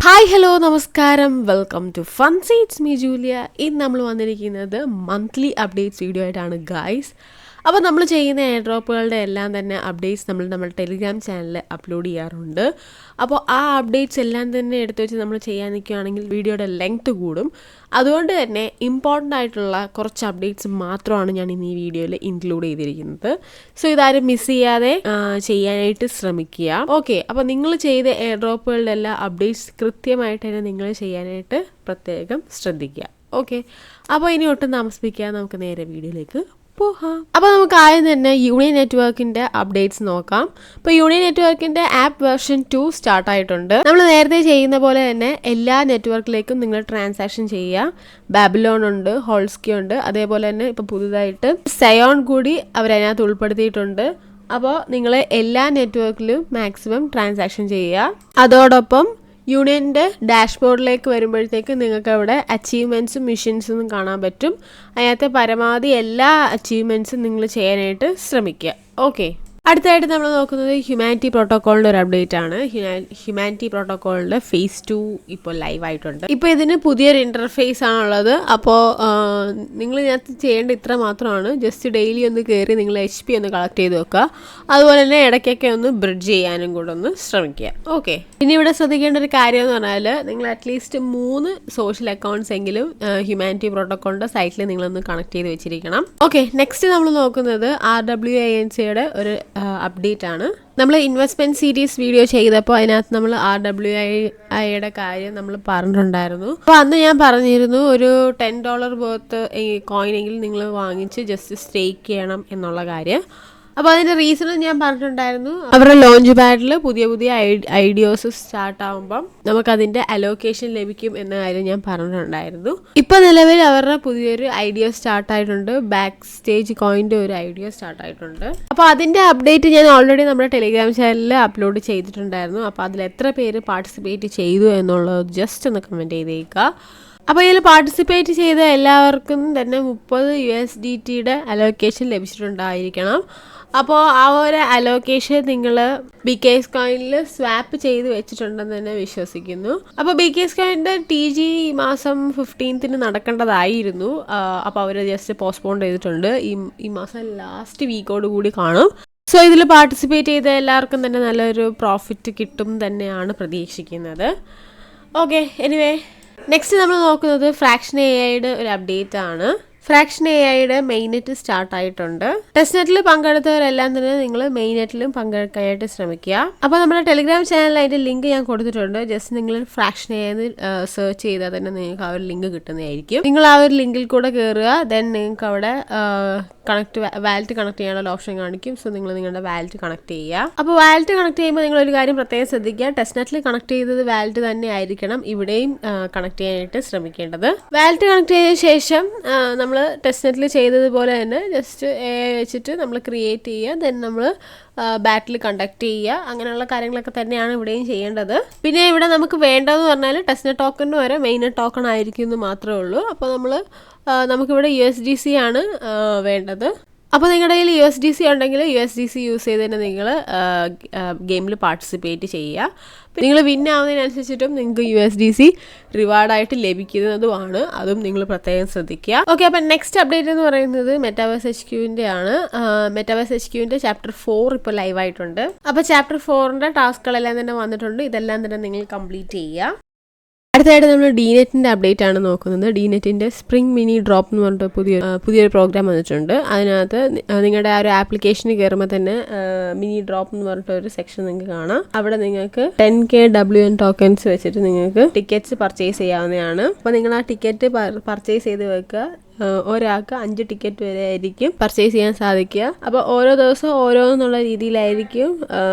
Hi hello നമസ്കാരം, welcome to fun seats me Julia. ഇന്ന് നമ്മൾ വന്നിരിക്കുന്നത് മന്ത്ലി അപ്ഡേറ്റ്സ് വീഡിയോ ആയിട്ടാണ് ഗായ്സ്. അപ്പോൾ നമ്മൾ ചെയ്യുന്ന എയർ ഡ്രോപ്പുകളുടെ എല്ലാം തന്നെ അപ്ഡേറ്റ്സ് നമ്മുടെ ടെലിഗ്രാം ചാനലിൽ അപ്ലോഡ് ചെയ്യാറുണ്ട്. അപ്പോൾ ആ അപ്ഡേറ്റ്സ് എല്ലാം തന്നെ എടുത്തു വെച്ച് നമ്മൾ ചെയ്യാൻ നിൽക്കുകയാണെങ്കിൽ വീഡിയോയുടെ ലെങ്ത് കൂടും. അതുകൊണ്ട് തന്നെ ഇമ്പോർട്ടൻ്റ് ആയിട്ടുള്ള കുറച്ച് അപ്ഡേറ്റ്സ് മാത്രമാണ് ഞാൻ ഇന്ന് ഈ വീഡിയോയിൽ ഇൻക്ലൂഡ് ചെയ്തിരിക്കുന്നത്. സോ ഇതാരും മിസ് ചെയ്യാതെ ചെയ്യാനായിട്ട് ശ്രമിക്കുക. ഓക്കെ, അപ്പോൾ നിങ്ങൾ ചെയ്ത എയർ ഡ്രോപ്പുകളുടെ എല്ലാ അപ്ഡേറ്റ്സ് കൃത്യമായിട്ട് തന്നെ നിങ്ങൾ ചെയ്യാനായിട്ട് പ്രത്യേകം ശ്രദ്ധിക്കുക. ഓക്കെ, അപ്പോൾ ഇനി ഒട്ടും താമസിപ്പിക്കാതെ നമുക്ക് നേരെ വീഡിയോയിലേക്ക് പോകാം. അപ്പോൾ നമുക്ക് ആദ്യം തന്നെ യൂണിയൻ നെറ്റ്വർക്കിൻ്റെ അപ്ഡേറ്റ്സ് നോക്കാം. ഇപ്പോൾ യൂണിയൻ നെറ്റ്വർക്കിൻ്റെ ആപ്പ് വേർഷൻ 2 സ്റ്റാർട്ടായിട്ടുണ്ട്. നമ്മൾ നേരത്തെ ചെയ്യുന്ന പോലെ തന്നെ എല്ലാ നെറ്റ്വർക്കിലേക്കും നിങ്ങൾ ട്രാൻസാക്ഷൻ ചെയ്യുക. ബാബിലോൺ ഉണ്ട്, ഹോൾസ്കി ഉണ്ട്, അതേപോലെ തന്നെ ഇപ്പോൾ പുതുതായിട്ട് സയോൺ കൂടി അവരതിനകത്ത് ഉൾപ്പെടുത്തിയിട്ടുണ്ട്. അപ്പോൾ നിങ്ങൾ എല്ലാ നെറ്റ്വർക്കിലും മാക്സിമം ട്രാൻസാക്ഷൻ ചെയ്യുക. അതോടൊപ്പം യൂണിയൻ്റെ ഡാഷ്ബോർഡിലേക്ക് വരുമ്പോഴത്തേക്ക് നിങ്ങൾക്ക് അവിടെ അച്ചീവ്മെൻറ്റ്സും മിഷൻസും കാണാൻ പറ്റും. അതിനകത്തെ പരമാവധി എല്ലാ അച്ചീവ്മെൻറ്റ്സും നിങ്ങൾ ചെയ്യാനായിട്ട് ശ്രമിക്കുക. ഓക്കെ, അടുത്തായിട്ട് നമ്മൾ നോക്കുന്നത് ഹ്യൂമാനിറ്റി പ്രോട്ടോക്കോളിൻ്റെ ഒരു അപ്ഡേറ്റ് ആണ്. ഹ്യൂമാനിറ്റി പ്രോട്ടോക്കോളിൻ്റെ ഫേസ് 2 ഇപ്പോൾ ലൈവ് ആയിട്ടുണ്ട്. ഇപ്പോൾ ഇതിന് പുതിയൊരു ഇൻ്റർഫേസ് ആണുള്ളത്. അപ്പോൾ നിങ്ങൾ ഇതിനകത്ത് ചെയ്യേണ്ട ഇത്ര മാത്രമാണ്. ജസ്റ്റ് ഡെയിലി ഒന്ന് കയറി നിങ്ങൾ HP ഒന്ന് കളക്ട് ചെയ്ത് വെക്കുക. അതുപോലെ തന്നെ ഇടയ്ക്കൊക്കെ ഒന്ന് ബ്രിഡ്ജ് ചെയ്യാനും കൂടെ ഒന്ന് ശ്രമിക്കുക. ഓക്കെ, ഇനി ഇവിടെ ശ്രദ്ധിക്കേണ്ട ഒരു കാര്യം എന്ന് പറഞ്ഞാൽ നിങ്ങൾ അറ്റ്ലീസ്റ്റ് 3 സോഷ്യൽ അക്കൗണ്ട്സ് എങ്കിലും ഹ്യൂമാനിറ്റി പ്രോട്ടോക്കോളിൻ്റെ സൈറ്റിൽ നിങ്ങളൊന്ന് കണക്ട് ചെയ്ത് വെച്ചിരിക്കണം. ഓക്കെ, നെക്സ്റ്റ് നമ്മൾ നോക്കുന്നത് RWINCയുടെ ഒരു അപ്ഡേറ്റ് ആണ്. നമ്മൾ ഇൻവെസ്റ്റ്മെൻറ്റ് സീരീസ് വീഡിയോ ചെയ്തപ്പോൾ അതിനകത്ത് നമ്മൾ RWIയുടെ കാര്യം നമ്മൾ പറഞ്ഞിട്ടുണ്ടായിരുന്നു. അപ്പോൾ അന്ന് ഞാൻ പറഞ്ഞിരുന്നു ഒരു $10 വർത്ത് ഈ കോയിനെങ്കിലും നിങ്ങൾ വാങ്ങിച്ച് ജസ്റ്റ് സ്റ്റേക്ക് ചെയ്യണം എന്നുള്ള കാര്യം. അപ്പോൾ അതിൻ്റെ റീസണും ഞാൻ പറഞ്ഞിട്ടുണ്ടായിരുന്നു. അവരുടെ ലോഞ്ച് പാഡിൽ പുതിയ ഐഡിയോസ് സ്റ്റാർട്ട് ആകുമ്പം നമുക്കതിൻ്റെ അലോക്കേഷൻ ലഭിക്കും എന്ന കാര്യം ഞാൻ പറഞ്ഞിട്ടുണ്ടായിരുന്നു. ഇപ്പോൾ നിലവിൽ അവരുടെ പുതിയൊരു ഐഡിയ സ്റ്റാർട്ടായിട്ടുണ്ട്. ബാക്ക് സ്റ്റേജ് കോയിൻ്റെ ഒരു ഐഡിയ സ്റ്റാർട്ടായിട്ടുണ്ട്. അപ്പോൾ അതിൻ്റെ അപ്ഡേറ്റ് ഞാൻ ഓൾറെഡി നമ്മുടെ ടെലിഗ്രാം ചാനലിൽ അപ്ലോഡ് ചെയ്തിട്ടുണ്ടായിരുന്നു. അപ്പോൾ അതിൽ എത്ര പേര് പാർട്ടിസിപ്പേറ്റ് ചെയ്തു എന്നുള്ളത് ജസ്റ്റ് ഒന്ന് കമൻറ്റ് ചെയ്തേക്കുക. അപ്പോൾ ഇതിൽ പാർട്ടിസിപ്പേറ്റ് ചെയ്ത എല്ലാവർക്കും തന്നെ 30 USDTയുടെ അലോക്കേഷൻ ലഭിച്ചിട്ടുണ്ടായിരിക്കണം. അപ്പോൾ ആ ഒരു അലോക്കേഷൻ നിങ്ങൾ BKS കോയിനിൽ സ്വാപ്പ് ചെയ്ത് വെച്ചിട്ടുണ്ടെന്ന് തന്നെ വിശ്വസിക്കുന്നു. അപ്പോൾ BKS കോയിൻ്റെ TG ഈ മാസം 15th നടക്കേണ്ടതായിരുന്നു. അപ്പോൾ അവർ ജസ്റ്റ് പോസ്റ്റ്പോൺ ചെയ്തിട്ടുണ്ട്. ഈ മാസം ലാസ്റ്റ് വീക്കോട് കൂടി കാണും. സോ ഇതിൽ പാർട്ടിസിപ്പേറ്റ് ചെയ്ത എല്ലാവർക്കും തന്നെ നല്ലൊരു പ്രോഫിറ്റ് കിട്ടും തന്നെയാണ് പ്രതീക്ഷിക്കുന്നത്. ഓക്കെ, എനിവേ നെക്സ്റ്റ് നമ്മൾ നോക്കുന്നത് ഫ്രാക്ഷൻ AIയുടെ ഒരു അപ്ഡേറ്റ് ആണ്. ഫ്രാക്ഷൻ AIയുടെ മെയിൻനെറ്റ് സ്റ്റാർട്ടായിട്ടുണ്ട്. ടെസ്റ്റ് നെറ്റിൽ പങ്കെടുത്തവരെല്ലാം തന്നെ നിങ്ങൾ മെയിൻനെറ്റിലും പങ്കെടുക്കാനായിട്ട് ശ്രമിക്കുക. അപ്പോൾ നമ്മുടെ ടെലിഗ്രാം ചാനലിൽ അതിൻ്റെ ലിങ്ക് ഞാൻ കൊടുത്തിട്ടുണ്ട്. ജസ്റ്റ് നിങ്ങൾ ഫ്രാക്ഷൻ AI സെർച്ച് ചെയ്താൽ തന്നെ നിങ്ങൾക്ക് ആ ഒരു ലിങ്ക് കിട്ടുന്നതായിരിക്കും. നിങ്ങൾ ആ ഒരു ലിങ്കിൽ കൂടെ കയറുക. ദെൻ നിങ്ങൾക്ക് അവിടെ വാലറ്റ് കണക്ട് ചെയ്യാനുള്ള ഓപ്ഷൻ കാണിക്കും. സോ നിങ്ങൾ നിങ്ങളുടെ വാലറ്റ് കണക്ട് ചെയ്യുക. അപ്പോൾ വാലറ്റ് കണക്ട് ചെയ്യുമ്പോൾ നിങ്ങളൊരു കാര്യം പ്രത്യേകം ശ്രദ്ധിക്കുക. ടെസ്റ്റ് നെറ്റിൽ കണക്ട് ചെയ്തത് വാലറ്റ് തന്നെ ആയിരിക്കണം ഇവിടെയും കണക്ട് ചെയ്യാനായിട്ട് ശ്രമിക്കേണ്ടത്. വാലറ്റ് കണക്ട് ചെയ്ത ശേഷം നമ്മൾ ടെസ്റ്റ് നെറ്റിൽ ചെയ്തതുപോലെ തന്നെ ജസ്റ്റ് AI വെച്ചിട്ട് നമ്മൾ ക്രിയേറ്റ് ചെയ്യുക. ദെൻ നമ്മൾ ബാറ്റിൽ കണ്ടക്ട് ചെയ്യുക. അങ്ങനെയുള്ള കാര്യങ്ങളൊക്കെ തന്നെയാണ് ഇവിടെയും ചെയ്യേണ്ടത്. പിന്നെ ഇവിടെ നമുക്ക് വേണ്ടതെന്ന് പറഞ്ഞാൽ ടെസ്റ്റ് നെറ്റ് ടോക്കണിന് വരെ മെയിൻ നെറ്റ് ടോക്കൺ ആയിരിക്കും എന്ന് മാത്രമേ ഉള്ളൂ. അപ്പോൾ നമുക്കിവിടെ USDC ആണ് വേണ്ടത്. അപ്പോൾ നിങ്ങളുടെ കയ്യിൽ USDC ഉണ്ടെങ്കിൽ USDC യൂസ് ചെയ്ത് തന്നെ നിങ്ങൾ ഗെയിമിൽ പാർട്ടിസിപ്പേറ്റ് ചെയ്യുക. നിങ്ങൾ വിൻ ആവുന്നതിനനുസരിച്ചിട്ടും നിങ്ങൾക്ക് USDC റിവാർഡായിട്ട് ലഭിക്കുന്നതുമാണ്. അതും നിങ്ങൾ പ്രത്യേകം ശ്രദ്ധിക്കുക. ഓക്കെ, അപ്പം നെക്സ്റ്റ് അപ്ഡേറ്റ് എന്ന് പറയുന്നത് മെറ്റാവേഴ്സ് HQൻ്റെ ആണ്. മെറ്റാവേഴ്സ് HQൻ്റെ ചാപ്റ്റർ 4 ഇപ്പോൾ ലൈവായിട്ടുണ്ട്. അപ്പോൾ ചാപ്റ്റർ 4ൻ്റെ ടാസ്കുകളെല്ലാം തന്നെ വന്നിട്ടുണ്ട്. ഇതെല്ലാം തന്നെ നിങ്ങൾ കംപ്ലീറ്റ് ചെയ്യുക. അടുത്തായിട്ട് നമ്മൾ DNETൻ്റെ അപ്ഡേറ്റ് ആണ് നോക്കുന്നത്. DNETൻ്റെ സ്പ്രിംഗ് മിനി ഡ്രോപ്പ് എന്ന് പറഞ്ഞിട്ട് പുതിയൊരു പ്രോഗ്രാം വന്നിട്ടുണ്ട്. അതിനകത്ത് നിങ്ങളുടെ ആ ഒരു ആപ്ലിക്കേഷന് കയറുമ്പോൾ തന്നെ മിനി ഡ്രോപ്പ് എന്ന് പറഞ്ഞിട്ട് ഒരു സെക്ഷൻ നിങ്ങൾക്ക് കാണാം. അവിടെ നിങ്ങൾക്ക് 10K WN ടോക്കൺസ് വെച്ചിട്ട് നിങ്ങൾക്ക് ടിക്കറ്റ്സ് പർച്ചേസ് ചെയ്യാവുന്നതാണ്. അപ്പോൾ നിങ്ങൾ ആ ടിക്കറ്റ് പർച്ചേസ് ചെയ്ത് വെക്കുക. ഒരാൾക്ക് 5 ടിക്കറ്റ് വരെ ആയിരിക്കും പർച്ചേസ് ചെയ്യാൻ സാധിക്കുക. അപ്പോൾ ഓരോ ദിവസവും ഓരോന്നുള്ള രീതിയിലായിരിക്കും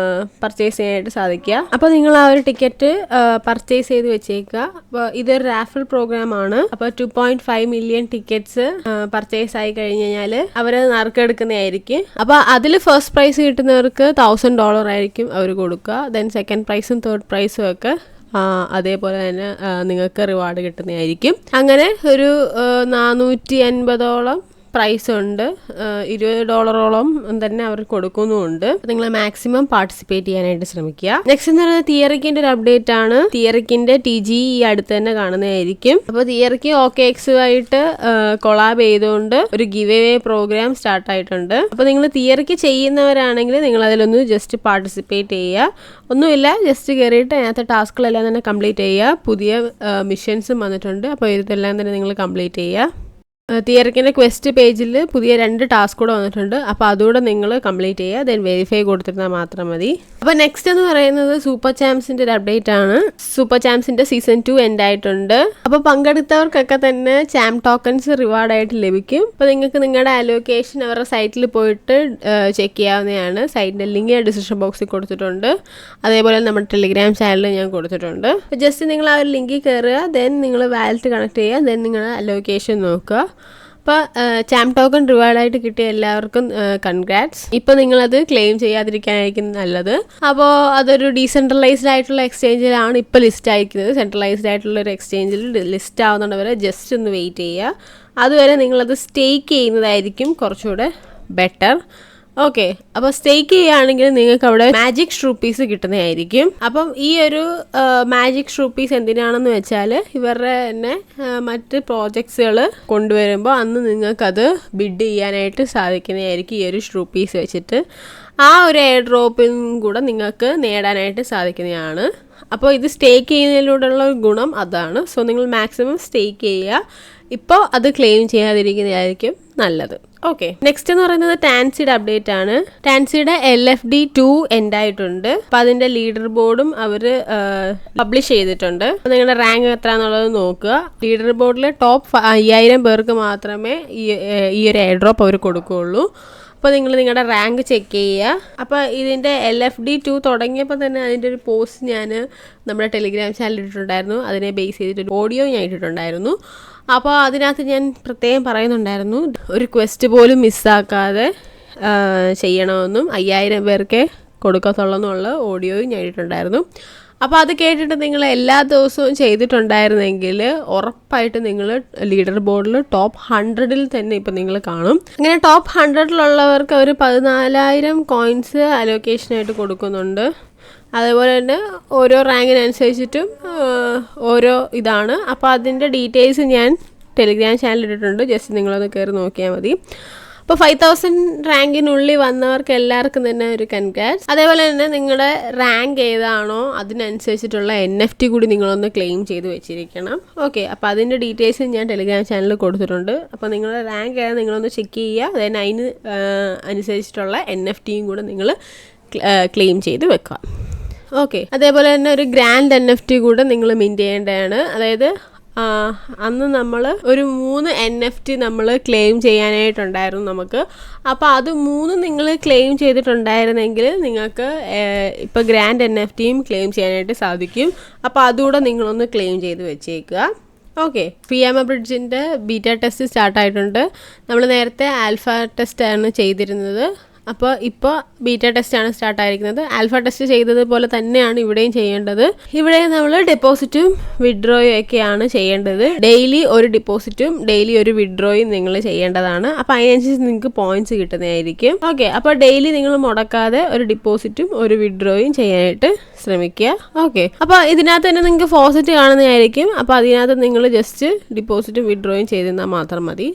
പർച്ചേസ് ചെയ്യാനായിട്ട് സാധിക്കുക. അപ്പോൾ നിങ്ങൾ ആ ഒരു ടിക്കറ്റ് പർച്ചേസ് ചെയ്ത് വെച്ചേക്കുക. അപ്പോൾ ഇതൊരു റാഫിൾ പ്രോഗ്രാം ആണ്. അപ്പോൾ 2.5 മില്യൺ ടിക്കറ്റ്സ് പർച്ചേസ് ആയി കഴിഞ്ഞ് കഴിഞ്ഞാൽ അവർ നറുക്കെടുക്കുന്നതായിരിക്കും. അപ്പോൾ അതിൽ ഫസ്റ്റ് പ്രൈസ് കിട്ടുന്നവർക്ക് $1000 ആയിരിക്കും അവർ കൊടുക്കുക. ദെൻ സെക്കൻഡ് പ്രൈസും തേർഡ് പ്രൈസും ഒക്കെ അതേപോലെ തന്നെ നിങ്ങൾക്ക് റിവാർഡ് കിട്ടുന്നതായിരിക്കും. അങ്ങനെ ഒരു 450ഓളം പ്രൈസ് ഉണ്ട്. $20 തന്നെ അവർ കൊടുക്കുന്നുമുണ്ട്. നിങ്ങൾ മാക്സിമം പാർട്ടിസിപ്പേറ്റ് ചെയ്യാനായിട്ട് ശ്രമിക്കുക. നെക്സ്റ്റ് എന്ന് പറയുന്നത് തിയറിക്കിന്റെ ഒരു അപ്ഡേറ്റ് ആണ്. തിയറിക്കിന്റെ TG ഈ അടുത്ത് തന്നെ കാണുന്നതായിരിക്കും. അപ്പോൾ തിയറിക്ക് OKX ആയിട്ട് കൊളാബ് ചെയ്തുകൊണ്ട് ഒരു ഗിവ് അവേ പ്രോഗ്രാം സ്റ്റാർട്ട് ആയിട്ടുണ്ട്. അപ്പോൾ നിങ്ങൾ തിയറിക്ക് ചെയ്യുന്നവരാണെങ്കിൽ നിങ്ങൾ അതിലൊന്ന് ജസ്റ്റ് പാർട്ടിസിപ്പേറ്റ് ചെയ്യുക. ഒന്നുമില്ല, ജസ്റ്റ് കയറിയിട്ട് അതിനകത്ത് ടാസ്കുകളെല്ലാം തന്നെ കംപ്ലീറ്റ് ചെയ്യുക. പുതിയ മിഷൻസും വന്നിട്ടുണ്ട്. അപ്പോൾ ഇതെല്ലാം തന്നെ നിങ്ങൾ കംപ്ലീറ്റ് ചെയ്യുക. തിയറിക്കിൻ്റെ ക്വസ്റ്റ് പേജിൽ പുതിയ 2 ടാസ്ക് കൂടെ വന്നിട്ടുണ്ട്. അപ്പോൾ അതുകൂടെ നിങ്ങൾ കംപ്ലീറ്റ് ചെയ്യുക. ദെൻ വെരിഫൈ കൊടുത്തിരുന്നാൽ മാത്രം മതി. അപ്പോൾ നെക്സ്റ്റ് എന്ന് പറയുന്നത് സൂപ്പർ ചാമ്പ്സിൻ്റെ ഒരു അപ്ഡേറ്റ് ആണ്. സൂപ്പർ ചാമ്പ്സിൻ്റെ സീസൺ 2 എൻഡ് ആയിട്ടുണ്ട്. അപ്പോൾ പങ്കെടുത്തവർക്കൊക്കെ തന്നെ ചാമ്പ് ടോക്കൺസ് റിവാർഡായിട്ട് ലഭിക്കും. അപ്പോൾ നിങ്ങൾക്ക് നിങ്ങളുടെ അലോക്കേഷൻ അവരുടെ സൈറ്റിൽ പോയിട്ട് ചെക്ക് ചെയ്യാവുന്നതാണ്. സൈറ്റിൻ്റെ ലിങ്ക് ഞാൻ ഡിസ്ക്രിപ്ഷൻ ബോക്സിൽ കൊടുത്തിട്ടുണ്ട്. അതേപോലെ നമ്മുടെ ടെലിഗ്രാം ചാനലിൽ ഞാൻ കൊടുത്തിട്ടുണ്ട്. ജസ്റ്റ് നിങ്ങൾ ആ ഒരു ലിങ്കിൽ കയറുക. ദെൻ നിങ്ങൾ വാലറ്റ് കണക്ട് ചെയ്യുക. ദെൻ നിങ്ങളുടെ അലോക്കേഷൻ നോക്കുക. അപ്പോൾ ചാമ്പ് ടോക്കൺ റിവാർഡായിട്ട് കിട്ടിയ എല്ലാവർക്കും കൺഗ്രാറ്റ്സ്. ഇപ്പോൾ നിങ്ങളത് ക്ലെയിം ചെയ്യാതിരിക്കാനായിരിക്കും നല്ലത്. അപ്പോൾ അതൊരു ഡീസെൻട്രലൈസ്ഡ് ആയിട്ടുള്ള എക്സ്ചേഞ്ചിലാണ് ഇപ്പോൾ ലിസ്റ്റ് ആയിരിക്കുന്നത്. സെൻട്രലൈസ്ഡ് ആയിട്ടുള്ള ഒരു എക്സ്ചേഞ്ചിൽ ലിസ്റ്റ് ആവുന്നവരെ ജസ്റ്റ് ഒന്ന് വെയിറ്റ് ചെയ്യുക. അതുവരെ നിങ്ങളത് സ്റ്റേക്ക് ചെയ്യുന്നതായിരിക്കും കുറച്ചുകൂടെ ബെറ്റർ. ഓക്കെ, അപ്പോൾ സ്റ്റേക്ക് ചെയ്യുകയാണെങ്കിൽ നിങ്ങൾക്ക് അവിടെ മാജിക് ഷൂപ്പീസ് കിട്ടുന്നതായിരിക്കും. അപ്പം ഈ ഒരു മാജിക് ഷൂപ്പീസ് എന്തിനാണെന്ന് വെച്ചാൽ ഇവരുടെ തന്നെ മറ്റ് പ്രോജക്ട്സുകൾ കൊണ്ടുവരുമ്പോൾ അന്ന് നിങ്ങൾക്കത് ബിഡ് ചെയ്യാനായിട്ട് സാധിക്കുന്നതായിരിക്കും. ഈ ഒരു ഷൂപ്പീസ് വെച്ചിട്ട് ആ ഒരു എയർ ഡ്രോപ്പിൽ കൂടെ നിങ്ങൾക്ക് നേടാനായിട്ട് സാധിക്കുന്നതാണ്. അപ്പോൾ ഇത് സ്റ്റേക്ക് ചെയ്യുന്നതിലൂടെയുള്ള ഗുണം അതാണ്. സോ നിങ്ങൾ മാക്സിമം സ്റ്റേക്ക് ചെയ്യുക. ഇപ്പോൾ അത് ക്ലെയിം ചെയ്യാതിരിക്കുന്നതായിരിക്കും നല്ലത്. ഓക്കെ, നെക്സ്റ്റ് എന്ന് പറയുന്നത് ടാൻസിയുടെ അപ്ഡേറ്റ് ആണ്. ടാൻസിയുടെ LFD2 എൻഡ് ആയിട്ടുണ്ട്. അപ്പം അതിൻ്റെ ലീഡർ ബോർഡും അവർ പബ്ലിഷ് ചെയ്തിട്ടുണ്ട്. അപ്പം നിങ്ങളുടെ റാങ്ക് എത്ര എന്നുള്ളത് നോക്കുക. ലീഡർ ബോർഡിൽ ടോപ്പ് 5000 പേർക്ക് മാത്രമേ ഈ ഒരു എയർ ഡ്രോപ്പ് അവർ കൊടുക്കുകയുള്ളൂ. അപ്പോൾ നിങ്ങൾ നിങ്ങളുടെ റാങ്ക് ചെക്ക് ചെയ്യുക. അപ്പോൾ ഇതിൻ്റെ LFD2 തുടങ്ങിയപ്പോൾ തന്നെ അതിൻ്റെ ഒരു പോസ്റ്റ് ഞാൻ നമ്മുടെ ടെലിഗ്രാം ചാനലിൽ ഇട്ടിട്ടുണ്ടായിരുന്നു. അതിനെ ബേസ് ചെയ്തിട്ടൊരു ഓഡിയോ ഞാൻ ഇട്ടിട്ടുണ്ടായിരുന്നു. അപ്പോൾ അതിനകത്ത് ഞാൻ പ്രത്യേകം പറയുന്നുണ്ടായിരുന്നു ഒരു ക്വസ്റ്റ് പോലും മിസ്സാക്കാതെ ചെയ്യണമെന്നും 5000 പേർക്കേ കൊടുക്കത്തുള്ളൂ എന്നുള്ള ഓഡിയോയും ഞാൻ ഇട്ടിട്ടുണ്ടായിരുന്നു. അപ്പോൾ അത് കേട്ടിട്ട് നിങ്ങൾ എല്ലാ ദിവസവും ചെയ്തിട്ടുണ്ടായിരുന്നെങ്കിൽ ഉറപ്പായിട്ട് നിങ്ങൾ ലീഡർ ബോർഡിൽ ടോപ്പ് 100ൽ തന്നെ ഇപ്പം നിങ്ങൾ കാണും. അങ്ങനെ ടോപ്പ് 100ലുള്ളവർക്ക് അവർ 14,000 കോയിൻസ് അലോക്കേഷനായിട്ട് കൊടുക്കുന്നുണ്ട്. അതേപോലെ തന്നെ ഓരോ റാങ്കിനനുസരിച്ചിട്ടും ഓരോ ഇതാണ്. അപ്പോൾ അതിൻ്റെ ഡീറ്റെയിൽസ് ഞാൻ ടെലിഗ്രാം ചാനലിൽ ഇട്ടിട്ടുണ്ട്. ജസ്റ്റ് നിങ്ങളൊന്ന് കയറി നോക്കിയാൽ മതി. അപ്പോൾ 5000 റാങ്കിനുള്ളിൽ വന്നവർക്ക് എല്ലാവർക്കും തന്നെ ഒരു കൺഗ്രാറ്റ്സ്. അതേപോലെ തന്നെ നിങ്ങളുടെ റാങ്ക് ഏതാണോ അതിനനുസരിച്ചിട്ടുള്ള NFT കൂടി നിങ്ങളൊന്ന് ക്ലെയിം ചെയ്ത് വെച്ചിരിക്കണം. ഓക്കെ, അപ്പോൾ അതിൻ്റെ ഡീറ്റെയിൽസ് ഞാൻ ടെലിഗ്രാം ചാനലിൽ കൊടുത്തിട്ടുണ്ട്. അപ്പോൾ നിങ്ങളുടെ റാങ്ക് ഏതാ നിങ്ങളൊന്ന് ചെക്ക് ചെയ്യുക. അതിന് അനുസരിച്ചിട്ടുള്ള NFTയും കൂടെ നിങ്ങൾ ക്ലെയിം ചെയ്ത് വെക്കുക. ഓക്കെ, അതേപോലെ തന്നെ ഒരു ഗ്രാൻഡ് NFT കൂടെ നിങ്ങൾ മിൻറ്റ് ചെയ്യേണ്ടതാണ്. അതായത് അന്ന് നമ്മൾ ഒരു 3 NFT നമ്മൾ ക്ലെയിം ചെയ്യാനായിട്ടുണ്ടായിരുന്നു നമുക്ക്. അപ്പോൾ അത് 3 നിങ്ങൾ ക്ലെയിം ചെയ്തിട്ടുണ്ടായിരുന്നെങ്കിൽ നിങ്ങൾക്ക് ഇപ്പോൾ ഗ്രാൻഡ് NFTയും ക്ലെയിം ചെയ്യാനായിട്ട് സാധിക്കും. അപ്പോൾ അതുകൂടെ നിങ്ങളൊന്ന് ക്ലെയിം ചെയ്ത് വെച്ചേക്കുക. ഓക്കെ, ഫിയാമ ബ്രിഡ്ജിൻ്റെ ബീറ്റ ടെസ്റ്റ് സ്റ്റാർട്ടായിട്ടുണ്ട്. നമ്മൾ നേരത്തെ ആൽഫ ടെസ്റ്റാണ് ചെയ്തിരുന്നത്. അപ്പോൾ ഇപ്പോൾ ബീറ്റ ടെസ്റ്റാണ് സ്റ്റാർട്ടായിരിക്കുന്നത്. ആൽഫ ടെസ്റ്റ് ചെയ്തതുപോലെ തന്നെയാണ് ഇവിടെയും ചെയ്യേണ്ടത്. ഇവിടെ നമ്മൾ ഡെപ്പോസിറ്റും വിഡ്രോയും ഒക്കെയാണ് ചെയ്യേണ്ടത്. ഡെയിലി ഒരു ഡിപ്പോസിറ്റും ഡെയിലി ഒരു വിഡ്രോയും നിങ്ങൾ ചെയ്യേണ്ടതാണ്. അപ്പോൾ അതിനനുസരിച്ച് നിങ്ങൾക്ക് പോയിന്റ്സ് കിട്ടുന്നതായിരിക്കും. ഓക്കെ, അപ്പോൾ ഡെയിലി നിങ്ങൾ മുടക്കാതെ ഒരു ഡിപ്പോസിറ്റും ഒരു വിഡ്രോയും ചെയ്യാനായിട്ട് ശ്രമിക്കുക. ഓക്കെ, അപ്പോൾ ഇതിനകത്ത് തന്നെ നിങ്ങൾക്ക് ഫോസറ്റ് കാണുന്നതായിരിക്കും. അപ്പോൾ അതിനകത്ത് നിങ്ങൾ ജസ്റ്റ് ഡിപ്പോസിറ്റും വിഡ്രോയും ചെയ്തിരുന്നാൽ മാത്രം മതി.